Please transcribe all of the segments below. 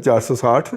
460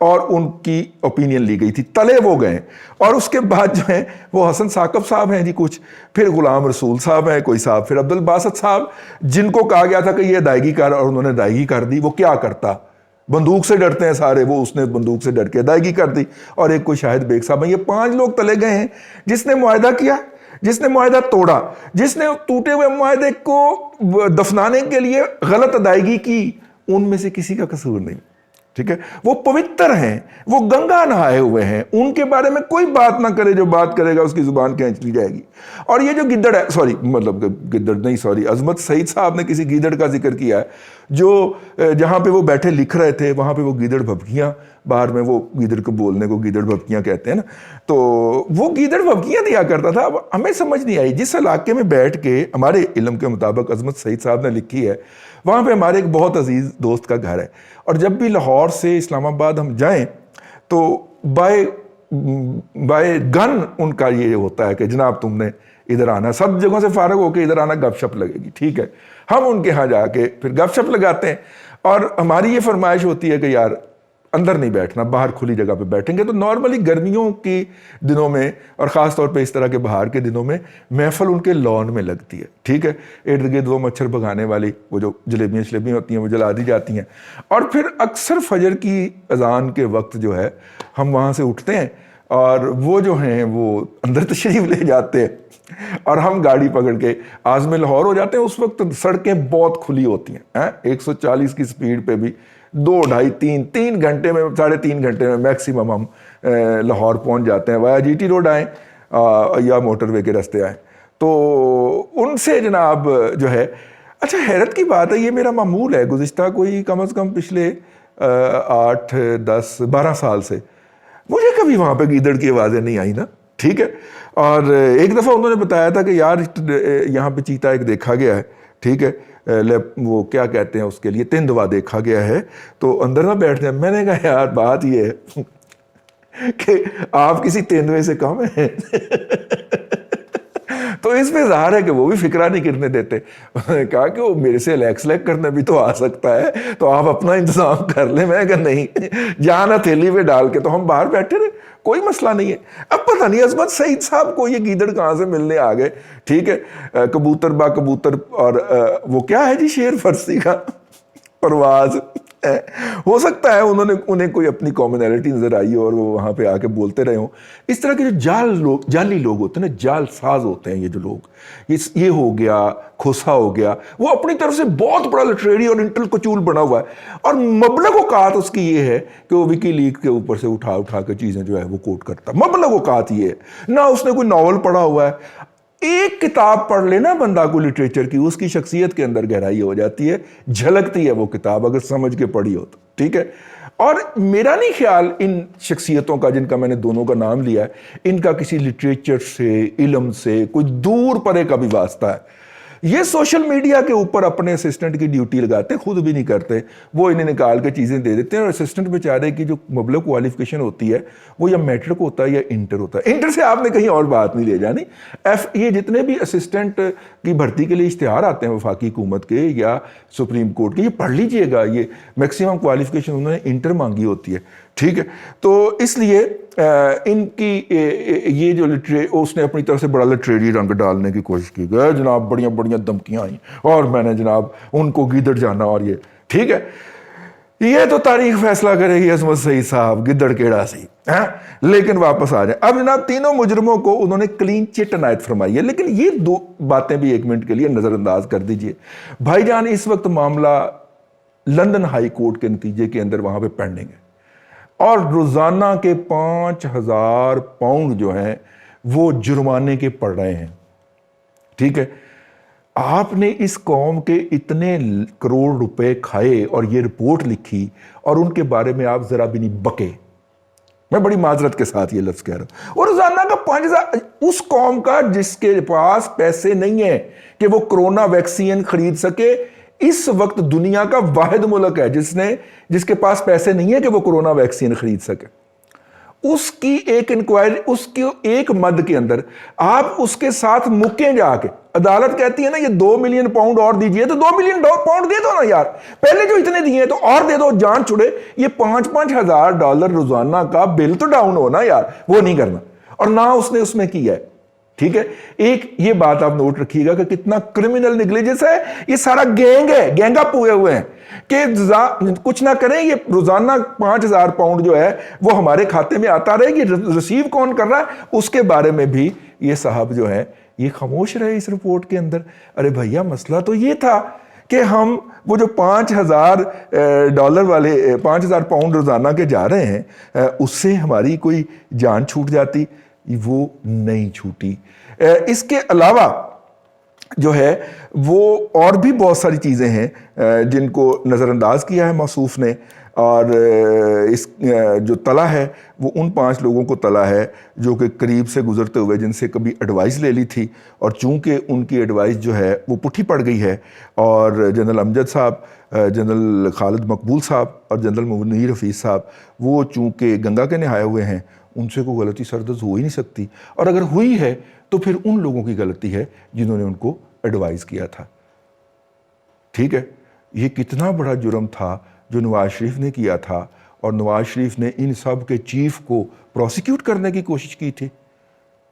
اور ان کی اوپینین لی گئی تھی, تلے وہ گئے. اور اس کے بعد جو ہیں وہ حسن ثاقب صاحب ہیں جی کچھ, پھر غلام رسول صاحب ہیں کوئی صاحب, پھر عبد الباسط صاحب جن کو کہا گیا تھا کہ یہ ادائیگی کر, اور انہوں نے ادائیگی کر دی. وہ کیا کرتا, بندوق سے ڈرتے ہیں سارے, وہ اس نے بندوق سے ڈر کے ادائیگی کر دی. اور ایک کوئی شاہد بیگ صاحب ہیں. یہ 5 لوگ تلے گئے ہیں. جس نے معاہدہ کیا, جس نے معاہدہ توڑا, جس نے ٹوٹے ہوئے معاہدے کو دفنانے کے لیے غلط ادائیگی کی, ان میں سے کسی کا قصور نہیں. ٹھیک ہے, وہ پوتر ہیں, وہ گنگا نہائے ہوئے ہیں, ان کے بارے میں کوئی بات نہ کرے, جو بات کرے گا اس کی زبان کھینچ لی جائے گی. اور یہ جو گدڑ ہے, سوری مطلب گدڑ نہیں, سوری, عظمت سعید صاحب نے کسی گیدڑ کا ذکر کیا ہے, جو جہاں پہ وہ بیٹھے لکھ رہے تھے وہاں پہ وہ گیدڑ بھبکیاں باہر میں, وہ گیدڑ کو بولنے کو گیدڑ بھبکیاں کہتے ہیں نا, تو وہ گیدڑ بھبکیاں دیا کرتا تھا. اب ہمیں سمجھ نہیں آئی, جس علاقے میں بیٹھ کے ہمارے علم کے مطابق عظمت سعید صاحب نے لکھی ہے, وہاں پہ ہمارے ایک بہت عزیز دوست کا گھر ہے. اور جب بھی لاہور سے اسلام آباد ہم جائیں تو بائے گن ان کا یہ ہوتا ہے کہ جناب تم نے ادھر آنا, سب جگہوں سے فارغ ہو کے ادھر آنا, گپ شپ لگے گی. ٹھیک ہے, ہم ان کے ہاں جا کے پھر گپ شپ لگاتے ہیں. اور ہماری یہ فرمائش ہوتی ہے کہ یار اندر نہیں بیٹھنا, باہر کھلی جگہ پہ بیٹھیں گے. تو نارملی گرمیوں کے دنوں میں, اور خاص طور پہ اس طرح کے بہار کے دنوں میں, محفل ان کے لان میں لگتی ہے. ٹھیک ہے, ارد گرد وہ مچھر بھگانے والی وہ جو جلیبیاں شلیبیاں ہوتی ہیں وہ جلا دی جاتی ہیں. اور پھر اکثر فجر کی اذان کے وقت جو ہے ہم وہاں سے اٹھتے ہیں اور وہ جو ہیں وہ اندر تشریف لے جاتے ہیں, اور ہم گاڑی پکڑ کے عازم لاہور ہو جاتے ہیں. اس وقت سڑکیں بہت کھلی ہوتی ہیں, 140 کی سپیڈ پہ بھی 2 ڈھائی 3 گھنٹے میں, 3.5 گھنٹے میں میکسیمم ہم لاہور پہنچ جاتے ہیں. وایا جی ٹی روڈ آئیں یا موٹر وے کے راستے آئیں. تو ان سے جناب جو ہے, اچھا حیرت کی بات ہے, یہ میرا معمول ہے گزشتہ کوئی کم از کم پچھلے 8 10 12 سال سے, مجھے کبھی وہاں پہ گیدڑ کی آوازیں نہیں آئی نا. ٹھیک ہے, اور ایک دفعہ انہوں نے بتایا تھا کہ یار یہاں پہ چیتا ایک دیکھا گیا ہے. ٹھیک ہے, وہ کیا کہتے ہیں اس کے لیے, تیندوا دیکھا گیا ہے, تو اندر نہ بیٹھ جائیں. میں نے کہا یار بات یہ ہے کہ آپ کسی تیندوے سے کم ہیں. تو اس میں ظاہر ہے کہ وہ بھی فکرہ نہیں کرنے دیتے. کہا کہ وہ میرے سے لیکس لیک کرنے بھی تو آ سکتا ہے, تو آپ اپنا انتظام کر لیں. میں کہا نہیں, جانا تھیلی پہ ڈال کے تو ہم باہر بیٹھے رہے, کوئی مسئلہ نہیں ہے. اب پتہ نہیں عظمت سعید صاحب کو یہ گیدڑ کہاں سے ملنے آ گئے. ٹھیک ہے, کبوتر با کبوتر, اور وہ کیا ہے جی شیر فرسی کا پرواز, ہو سکتا ہے انہیں کوئی اپنی کامنالٹی نظر آئی اور وہ وہاں پہ آ کے بولتے رہے ہوں. اس طرح کے جو جعلی لوگ ہوتے ہیں نا, جال ساز ہوتے ہیں یہ جو لوگ, یہ ہو گیا, کھوسا ہو گیا, وہ اپنی طرف سے بہت بڑا لٹریری اور انٹل کچول بنا ہوا ہے, اور مبلغ اوقات اس کی یہ ہے کہ وہ وکی لیگ کے اوپر سے اٹھا کے چیزیں جو ہے وہ کوٹ کرتا. مبلغ اوقات یہ ہے, نہ اس نے کوئی ناول پڑھا ہوا ہے. ایک کتاب پڑھ لینا بندہ کو لٹریچر کی, اس کی شخصیت کے اندر گہرائی ہو جاتی ہے, جھلکتی ہے وہ کتاب اگر سمجھ کے پڑھی ہو تو. ٹھیک ہے, اور میرا نہیں خیال ان شخصیتوں کا جن کا میں نے دونوں کا نام لیا ہے, ان کا کسی لٹریچر سے, علم سے کوئی دور پرے کا بھی واسطہ ہے. یہ سوشل میڈیا کے اوپر اپنے اسسٹنٹ کی ڈیوٹی لگاتے ہیں, خود بھی نہیں کرتے, وہ انہیں نکال کے چیزیں دے دیتے ہیں. اور اسسٹنٹ بیچارے کی جو مبلغ کوالیفیکیشن ہوتی ہے وہ یا میٹرک ہوتا ہے یا انٹر ہوتا ہے. انٹر سے آپ نے کہیں اور بات نہیں لے جانی. یہ جتنے بھی اسسٹنٹ کی بھرتی کے لیے اشتہار آتے ہیں وفاقی حکومت کے یا سپریم کورٹ کے, یہ پڑھ لیجئے گا, یہ میکسیمم کوالیفیکیشن انہوں نے انٹر مانگی ہوتی ہے. ٹھیک ہے, تو اس لیے ان کی یہ جو اس نے اپنی طرف سے بڑا لٹریری رنگ ڈالنے کی کوشش کی گئی. جناب بڑیاں بڑیاں دھمکیاں آئیں اور میں نے جناب ان کو گیدڑ جانا, اور یہ ٹھیک ہے, یہ تو تاریخ فیصلہ کرے گی عظمت سعید صاحب گدڑ کیڑا سی. لیکن واپس آ جائیں. اب جناب تینوں مجرموں کو انہوں نے کلین چٹ عنایت فرمائی ہے, لیکن یہ 2 باتیں بھی 1 منٹ کے لیے نظر انداز کر دیجئے. بھائی جان, اس وقت معاملہ لندن ہائی کورٹ کے نتیجے کے اندر وہاں پہ پینڈنگ ہے, اور روزانہ کے 5000 پاؤنڈ جو ہیں وہ جرمانے کے پڑ رہے ہیں. ٹھیک ہے, آپ نے اس قوم کے اتنے کروڑ روپے کھائے اور یہ رپورٹ لکھی, اور ان کے بارے میں آپ ذرا بھی نہیں بکے. میں بڑی معذرت کے ساتھ یہ لفظ کہہ رہا ہوں. اور روزانہ کا 5000, اس قوم کا جس کے پاس پیسے نہیں ہیں کہ وہ کرونا ویکسین خرید سکے, اس وقت دنیا کا واحد ملک ہے جس کے پاس پیسے نہیں ہے کہ وہ کرونا ویکسین خرید سکے. اس کی ایک انکوائری، اس کی ایک مد کے اندر آپ اس کے ساتھ مکیں جا کے، عدالت کہتی ہے نا یہ 2 ملین پاؤنڈ اور دیجئے، تو 2 ملین پاؤنڈ دے دو نا یار، پہلے جو اتنے دیے تو اور دے دو، جان چھڑے۔ یہ $5,000 روزانہ کا بل تو ڈاؤن ہونا یار، وہ نہیں کرنا، اور نہ اس نے اس میں کیا ہے۔ ٹھیک ہے، ایک یہ بات آپ نوٹ رکھیے گا کہ کتنا کرمنل نیگلیجنس ہے، یہ سارا گینگ ہے، گینگ اپ ہوئے ہوئے ہیں کہ کچھ نہ کریں، یہ روزانہ $5,000 جو ہے وہ ہمارے کھاتے میں آتا رہے گی، ریسیو کون کر رہا ہے اس کے بارے میں بھی یہ صاحب جو ہے یہ خاموش رہے اس رپورٹ کے اندر۔ ارے بھیا مسئلہ تو یہ تھا کہ ہم وہ جو $5,000 والے £5,000 روزانہ کے جا رہے ہیں اس سے ہماری کوئی جان چھوٹ جاتی، وہ نہیں چھوٹی۔ اس کے علاوہ جو ہے وہ اور بھی بہت ساری چیزیں ہیں جن کو نظر انداز کیا ہے موصوف نے، اور اس جو تلا ہے وہ ان 5 لوگوں کو تلا ہے جو کہ قریب سے گزرتے ہوئے جن سے کبھی ایڈوائس لے لی تھی، اور چونکہ ان کی ایڈوائس جو ہے وہ پٹھی پڑ گئی ہے، اور جنرل امجد صاحب، جنرل خالد مقبول صاحب اور جنرل منیر حفیظ صاحب وہ چونکہ گنگا کے نہائے ہوئے ہیں، ان سے کوئی غلطی سردرد ہو ہی نہیں سکتی، اور اگر ہوئی ہے تو پھر ان لوگوں کی غلطی ہے جنہوں نے ان کو ایڈوائز کیا تھا۔ ٹھیک ہے، یہ کتنا بڑا جرم تھا جو نواز شریف نے کیا تھا، اور نواز شریف نے ان سب کے چیف کو پروسیکیوٹ کرنے کی کوشش کی تھی۔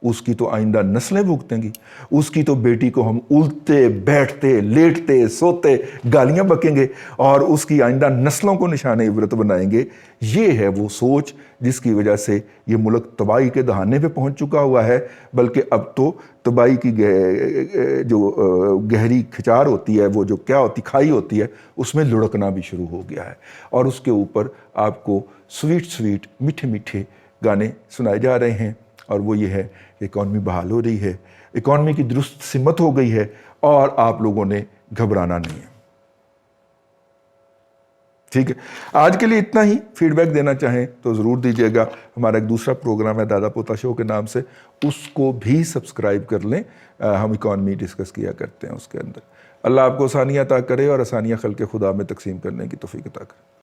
اس کی تو آئندہ نسلیں بھگتیں گی، اس کی تو بیٹی کو ہم الٹتے بیٹھتے لیٹتے سوتے گالیاں بکیں گے، اور اس کی آئندہ نسلوں کو نشان عبرت بنائیں گے۔ یہ ہے وہ سوچ جس کی وجہ سے یہ ملک تباہی کے دہانے پہ پہنچ چکا ہوا ہے، بلکہ اب تو تباہی کی جو گہری کھچار ہوتی ہے، وہ جو کیا ہوتی کھائی ہوتی ہے، اس میں لڑکنا بھی شروع ہو گیا ہے، اور اس کے اوپر آپ کو سویٹ میٹھے میٹھے گانے سنائے جا رہے ہیں، اور وہ یہ ہے کہ اکانومی بحال ہو رہی ہے، اکانومی کی درست سمت ہو گئی ہے، اور آپ لوگوں نے گھبرانا نہیں ہے۔ ٹھیک ہے، آج کے لیے اتنا ہی۔ فیڈ بیک دینا چاہیں تو ضرور دیجیے گا۔ ہمارا ایک دوسرا پروگرام ہے دادا پوتا شو کے نام سے، اس کو بھی سبسکرائب کر لیں، ہم اکانومی ڈسکس کیا کرتے ہیں اس کے اندر۔ اللہ آپ کو آسانیاں عطا کرے، اور آسانیاں خلق خدا میں تقسیم کرنے کی توفیق عطا کرے۔